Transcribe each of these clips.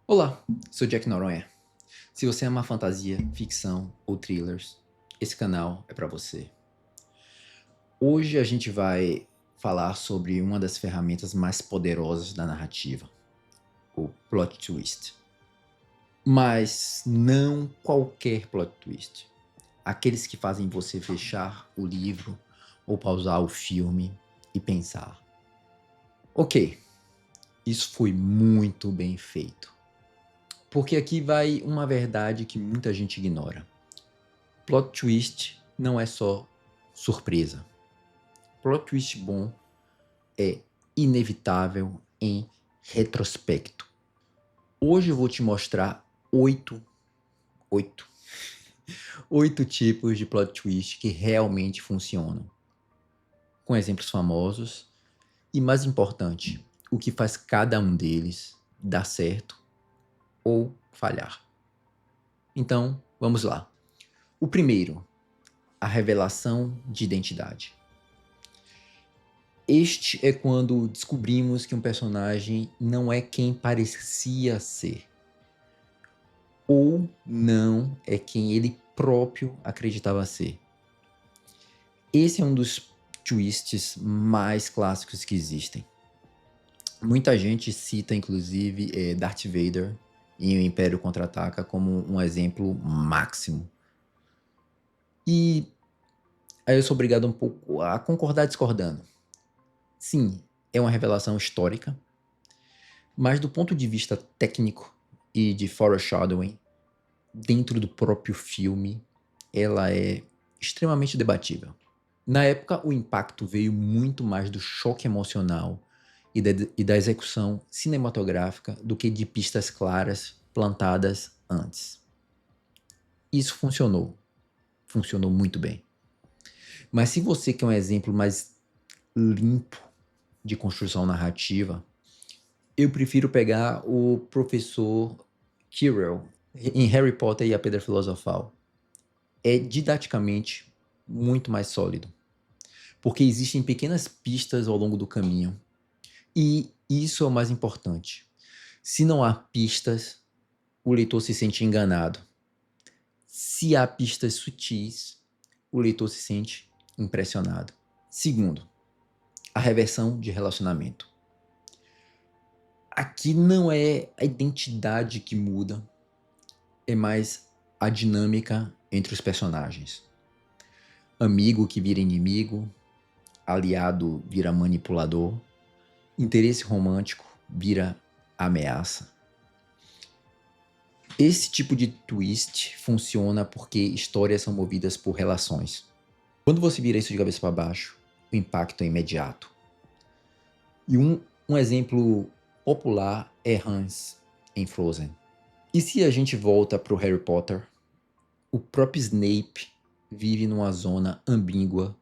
Olá, sou Jack Noronha. Se você ama fantasia, ficção ou thrillers, esse canal é para você. Hoje a gente vai falar sobre uma das ferramentas mais poderosas da narrativa, o plot twist. Mas não qualquer plot twist. Aqueles que fazem você fechar o livro ou pausar o filme e pensar: ok, isso foi muito bem feito. Porque aqui vai uma verdade que muita gente ignora. Plot twist não é só surpresa. Plot twist bom é inevitável em retrospecto. Hoje eu vou te mostrar oito, oito tipos de plot twist que realmente funcionam. Com exemplos famosos e, mais importante, o que faz cada um deles dar certo ou falhar. Então, vamos lá. O primeiro, a revelação de identidade. Este é quando descobrimos que um personagem não é quem parecia ser, ou não é quem ele próprio acreditava ser. Esse é um dos twists mais clássicos que existem. Muita gente cita, inclusive, Darth Vader em O Império Contra-Ataca como um exemplo máximo. E aí eu sou obrigado um pouco a concordar discordando. Sim, é uma revelação histórica, mas do ponto de vista técnico e de foreshadowing, dentro do próprio filme, ela é extremamente debatível. Na época, o impacto veio muito mais do choque emocional e da execução cinematográfica do que de pistas claras plantadas antes. Isso funcionou muito bem. Mas se você quer um exemplo mais limpo de construção narrativa, eu prefiro pegar o professor Quirrell em Harry Potter e a Pedra Filosofal. É didaticamente muito mais sólido, porque existem pequenas pistas ao longo do caminho. E isso é o mais importante. Se não há pistas, o leitor se sente enganado. Se há pistas sutis, o leitor se sente impressionado. Segundo, a reversão de relacionamento. Aqui não é a identidade que muda, é mais a dinâmica entre os personagens. Amigo que vira inimigo, aliado vira manipulador, interesse romântico vira ameaça. Esse tipo de twist funciona porque histórias são movidas por relações. Quando você vira isso de cabeça para baixo, o impacto é imediato. E um exemplo popular é Hans em Frozen. E se a gente volta para o Harry Potter, o próprio Snape vive numa zona ambígua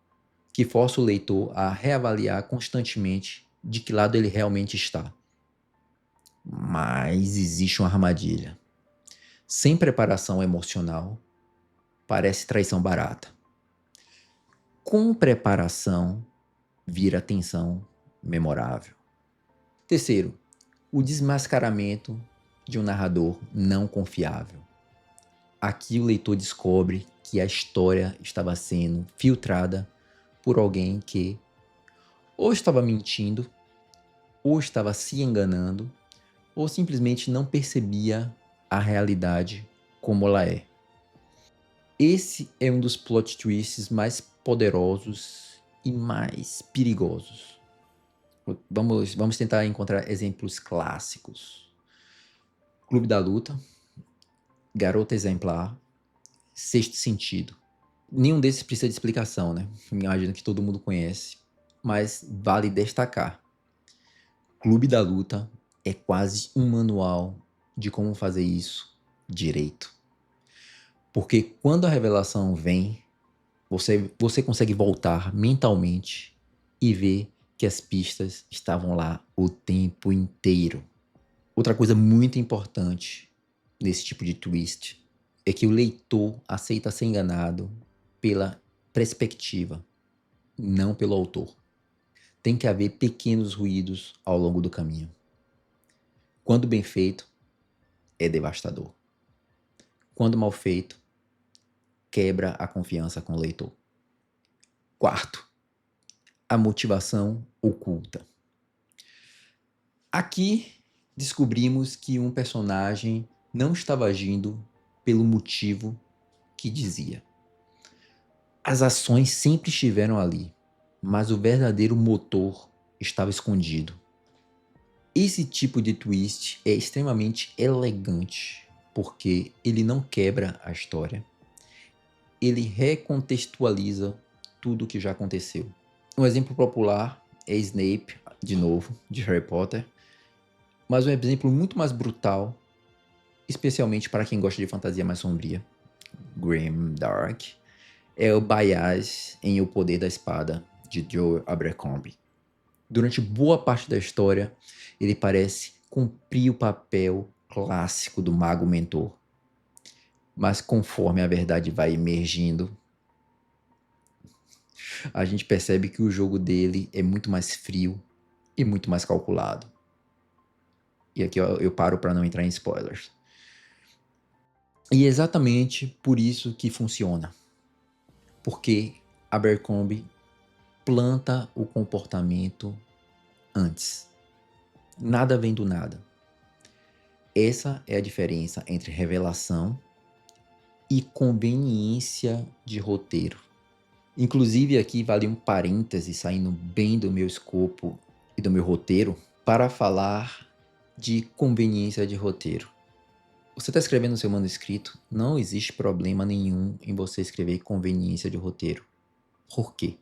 que força o leitor a reavaliar constantemente de que lado ele realmente está. Mas existe uma armadilha. Sem preparação emocional, parece traição barata. Com preparação, vira tensão memorável. Terceiro, o desmascaramento de um narrador não confiável. Aqui o leitor descobre que a história estava sendo filtrada por alguém que ou estava mentindo, ou estava se enganando, ou simplesmente não percebia a realidade como ela é. Esse é um dos plot twists mais poderosos e mais perigosos. Vamos tentar encontrar exemplos clássicos. Clube da Luta, Garota Exemplar, Sexto Sentido. Nenhum desses precisa de explicação, né? Imagino que todo mundo conhece, mas vale destacar. Clube da Luta é quase um manual de como fazer isso direito. Porque quando a revelação vem, você consegue voltar mentalmente e ver que as pistas estavam lá o tempo inteiro. Outra coisa muito importante nesse tipo de twist é que o leitor aceita ser enganado pela perspectiva, não pelo autor. Tem que haver pequenos ruídos ao longo do caminho. Quando bem feito, é devastador. Quando mal feito, quebra a confiança com o leitor. Quarto, a motivação oculta. Aqui descobrimos que um personagem não estava agindo pelo motivo que dizia. As ações sempre estiveram ali, mas o verdadeiro motor estava escondido. Esse tipo de twist é extremamente elegante, porque ele não quebra a história, ele recontextualiza tudo o que já aconteceu. Um exemplo popular é Snape, de novo, de Harry Potter, mas um exemplo muito mais brutal, especialmente para quem gosta de fantasia mais sombria, grim, dark, é o Bayaz em O Poder da Espada, de Joe Abercrombie. Durante boa parte da história, ele parece cumprir o papel clássico do mago mentor. Mas conforme a verdade vai emergindo, a gente percebe que o jogo dele é muito mais frio e muito mais calculado. E aqui eu paro para não entrar em spoilers. E é exatamente por isso que funciona. Porque Abercrombie planta o comportamento antes. Nada vem do nada. Essa é a diferença entre revelação e conveniência de roteiro. Inclusive aqui vale um parêntese saindo bem do meu escopo e do meu roteiro para falar de conveniência de roteiro. Você está escrevendo seu manuscrito, não existe problema nenhum em você escrever conveniência de roteiro. Por quê?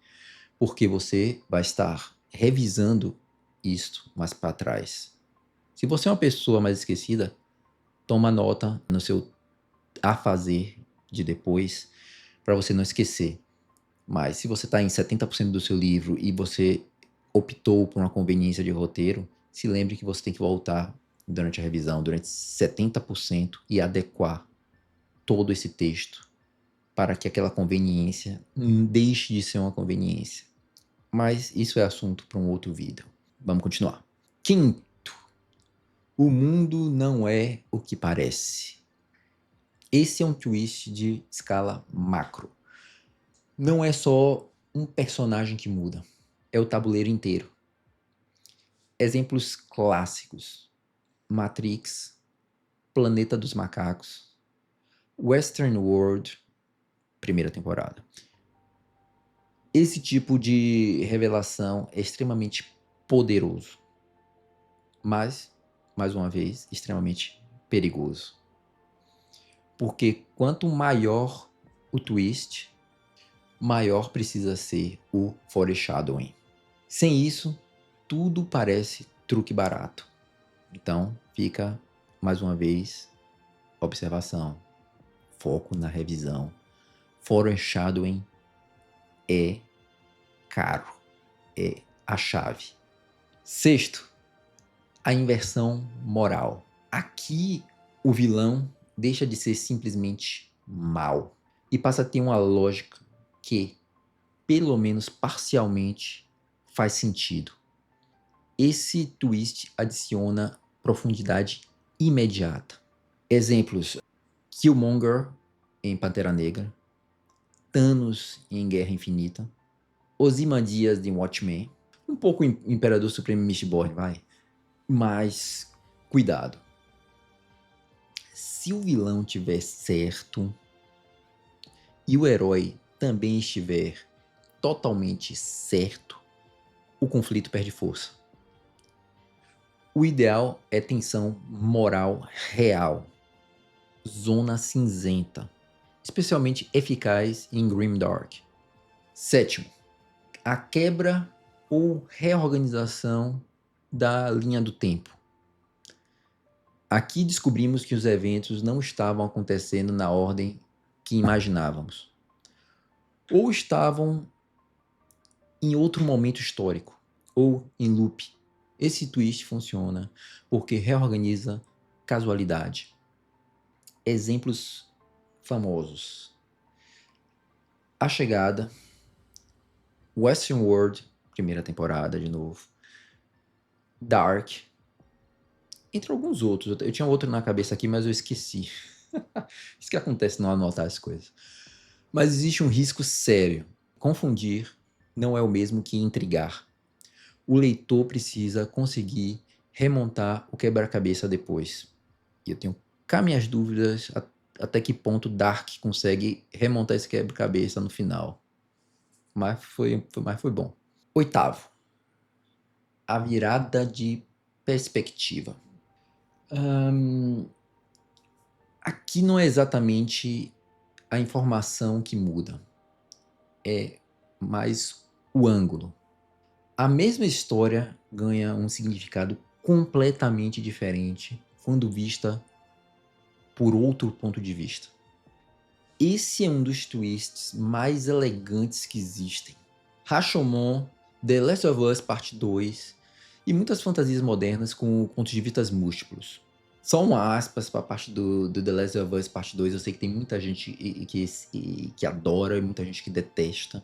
Porque você vai estar revisando isto mais para trás. Se você é uma pessoa mais esquecida, toma nota no seu a fazer de depois para você não esquecer. Mas se você está em 70% do seu livro e você optou por uma conveniência de roteiro, se lembre que você tem que voltar durante a revisão, durante 70% e adequar todo esse texto para que aquela conveniência deixe de ser uma conveniência. Mas isso é assunto para um outro vídeo. Vamos continuar. Quinto, o mundo não é o que parece. Esse é um twist de escala macro. Não é só um personagem que muda, é o tabuleiro inteiro. Exemplos clássicos: Matrix, Planeta dos Macacos, Western World, primeira temporada. Esse tipo de revelação é extremamente poderoso, mas, mais uma vez, extremamente perigoso. Porque quanto maior o twist, maior precisa ser o foreshadowing. Sem isso, tudo parece truque barato. Então, fica, mais uma vez, observação. Foco na revisão. Foreshadowing é caro. É a chave. Sexto, a inversão moral. Aqui, o vilão deixa de ser simplesmente mal e passa a ter uma lógica que, pelo menos parcialmente, faz sentido. Esse twist adiciona profundidade imediata. Exemplos: Killmonger em Pantera Negra, Thanos em Guerra Infinita, Ozymandias em Watchmen, um pouco Imperador Supremo Mistborn, vai. Mas cuidado. Se o vilão tiver certo e o herói também estiver totalmente certo, o conflito perde força. O ideal é tensão moral real, zona cinzenta, especialmente eficaz em Grimdark. Sétimo, a quebra ou reorganização da linha do tempo. Aqui descobrimos que os eventos não estavam acontecendo na ordem que imaginávamos, ou estavam em outro momento histórico, ou em loop. Esse twist funciona porque reorganiza casualidade. Exemplos famosos: A Chegada, Western World, primeira temporada de novo, Dark, Entre alguns outros. Eu tinha outro na cabeça aqui, mas eu esqueci. Isso que acontece não anotar as coisas. Mas existe um risco sério. Confundir não é o mesmo que intrigar. O leitor precisa conseguir remontar o quebra-cabeça depois. E eu tenho cá minhas dúvidas até que ponto Dark consegue remontar esse quebra-cabeça no final. Mas foi bom. Oitavo, a virada de perspectiva. Aqui não é exatamente a informação que muda, é mais o ângulo. A mesma história ganha um significado completamente diferente quando vista por outro ponto de vista. Esse é um dos twists mais elegantes que existem. Rashomon, The Last of Us Parte 2 e muitas fantasias modernas com pontos de vista múltiplos. Só um aspas para a parte do The Last of Us Parte 2. Eu sei que tem muita gente que adora e muita gente que detesta.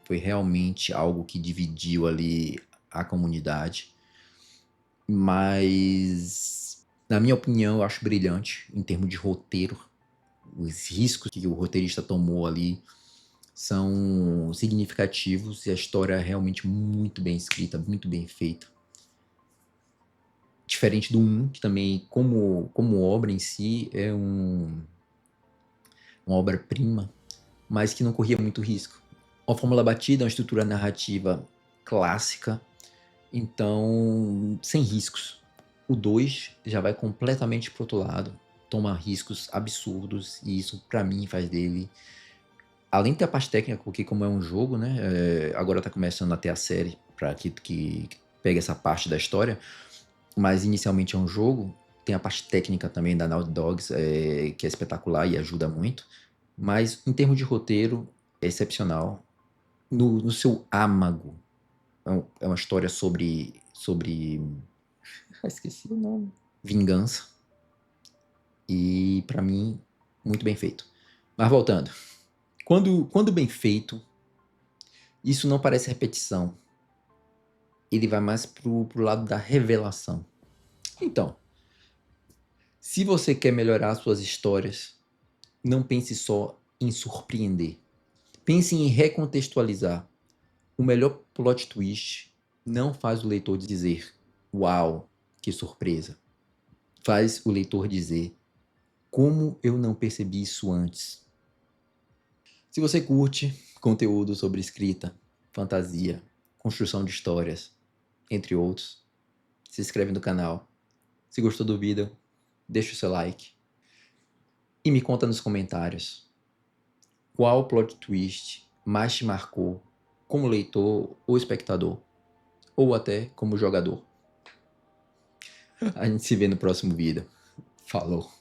Foi realmente algo que dividiu ali a comunidade. Mas, na minha opinião, eu acho brilhante em termos de roteiro. Os riscos que o roteirista tomou ali são significativos e a história é realmente muito bem escrita, muito bem feita. Diferente do 1, que também, como obra em si, é uma obra-prima, mas que não corria muito risco. Uma fórmula batida, uma estrutura narrativa clássica, então, sem riscos. O 2 já vai completamente pro outro lado, toma riscos absurdos, e isso, pra mim, faz dele... Além de ter a parte técnica, porque como é um jogo, né? Agora tá começando a ter a série para que pegue essa parte da história, mas inicialmente é um jogo. Tem a parte técnica também da Naughty Dogs, que é espetacular e ajuda muito. Mas em termos de roteiro, é excepcional. No seu âmago, é uma história sobre... esqueci o nome. Vingança. E para mim, muito bem feito. Mas voltando. Quando bem feito, isso não parece repetição. Ele vai mais pro lado da revelação. Então, se você quer melhorar suas histórias, não pense só em surpreender. Pense em recontextualizar. O melhor plot twist não faz o leitor dizer "Uau, que surpresa!". Faz o leitor dizer "Como eu não percebi isso antes?". Se você curte conteúdo sobre escrita, fantasia, construção de histórias, entre outros, se inscreve no canal. Se gostou do vídeo, deixa o seu like. E me conta nos comentários qual plot twist mais te marcou como leitor ou espectador, ou até como jogador. A gente se vê no próximo vídeo. Falou!